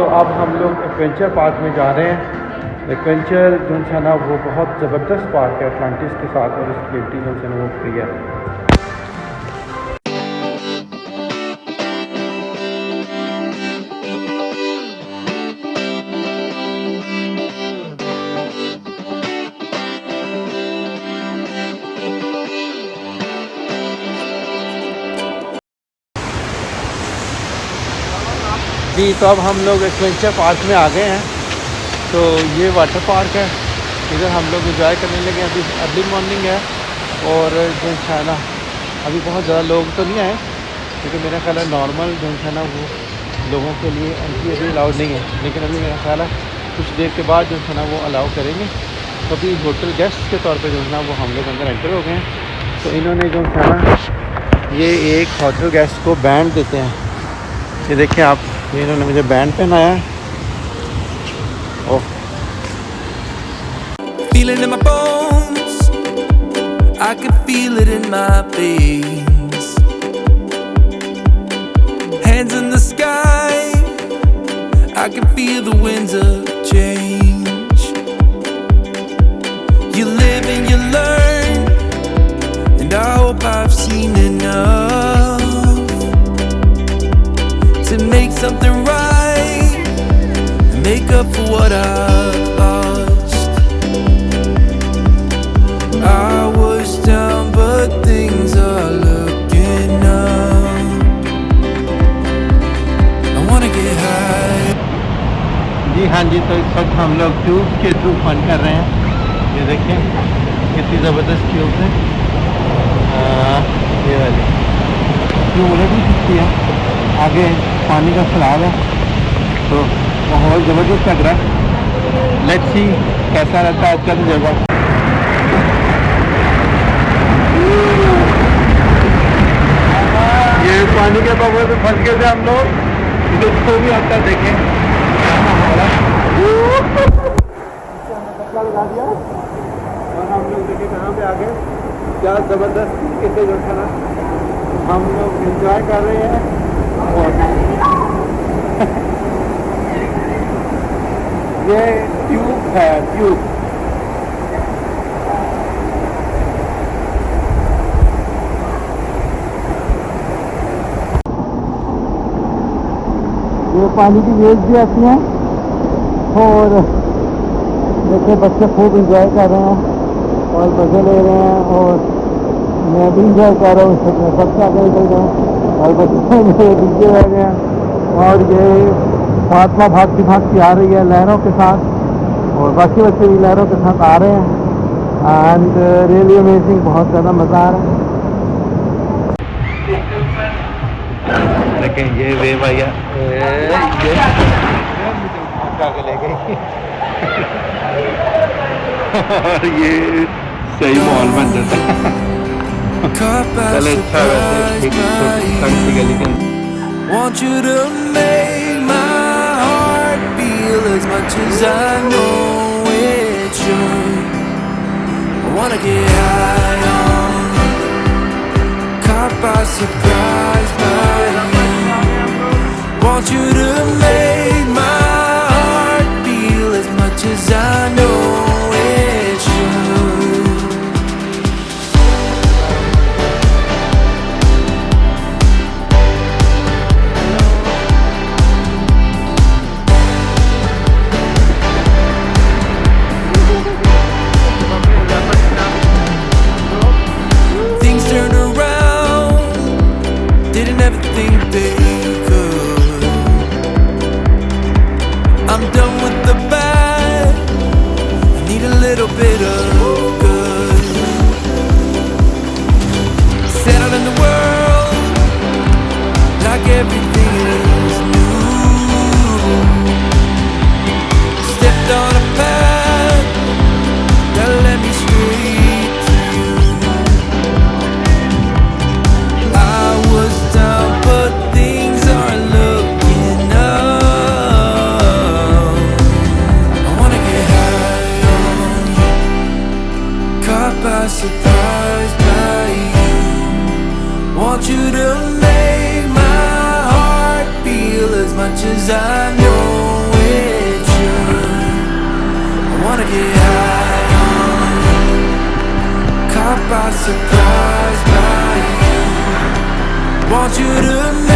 तो अब हम लोग एडवेंचर पार्क में जा रहे हैं। एडवेंचर जो है ना वो बहुत ज़बरदस्त पार्क है एटलांटिस के साथ, और इसकी एंट्री जो है ना वो फ्री है। जी तो अब हम लोग एडवेंचर पार्क में आ गए हैं। तो ये वाटर पार्क है, इधर हम लोग एंजॉय करने लगे। अभी अर्ली मॉर्निंग है और जो है ना अभी बहुत ज़्यादा लोग तो नहीं आए, क्योंकि मेरा ख्याल है नॉर्मल जो है ना वो लोगों के लिए एंट्री अभी अलाउड नहीं है, लेकिन अभी मेरा ख्याल है कुछ देर के बाद जो है ना वो अलाउ करेंगे। तो अभी होटल गेस्ट के तौर पे जो है ना वो हम लोग अंदर एंटर हो गए हैं। तो इन्होंने जो है ना ये एक होटल गेस्ट को बैंड देते हैं, ये देखिए आप, ये इन्होंने मुझे बैंड पहनाया है। ओह Feeling in my bones, I can feel it in my veins. Hands in the sky, I can feel the winds of change. You live and you learn, and I hope I've seen enough to make something right, and make up for what I've lost. I was down but things are looking up. I wanna get high. जी हाँ जी, तो इस वक्त हम लोग tube के through fun कर रहे हैं। ये देखिए कितनी ज़बरदस्त ट्यूब है। ये वाली ट्यूब उलट भी सकती है, आगे पानी का सैलाब है, तो बहुत ज़बरदस्त लग रहा है। लेट्स सी कैसा रहता है आज का तजुर्बा। ये पानी के बबल में फंस गए थे हम लोग, इसको भी आता है देखें कपड़ा लगा दिया और हम लोग देखे कहाँ पे आ गए। क्या ज़बरदस्त तरीके से जो है ना हम लोग एंजॉय कर रहे हैं। ये ट्यूब है, ट्यूब। ये पानी की वेव्स भी आती हैं और देखिए बच्चे खूब इंजॉय कर रहे हैं और मज़े ले रहे हैं, और मैं भी इंजॉय कर रहा हूँ। सबसे आगे निकल गए और बच्चे मेरे पीछे रह गए हैं, और ये फातिमा भागती भागती आ रही है लहरों के साथ, और बाकी बच्चे भी लहरों के साथ आ रहे हैं। एंड रियली अमेजिंग, बहुत ज़्यादा मज़ा आ रहा है। लेकिन ये वे भैया आगे ले गई और ये सही माहौल बन जाता है। चले अच्छा वैसे छोटी गली के Want you to make my heart feel as much as I know it should. I wanna get high on, caught by surprise by you. Want you to make my heart feel as much as I know it should. Things turned around, didn't ever think they could. I'm done with the bad, I need a little bit of good. Settle in the world, like everything is new. Stepped on a path that led me straight to you. I was down but things aren't looking up. I wanna get high on you, caught by surprise by you. Want you to make my heart feel as much as I know get high on you. Caught by surprise by you. Want you to know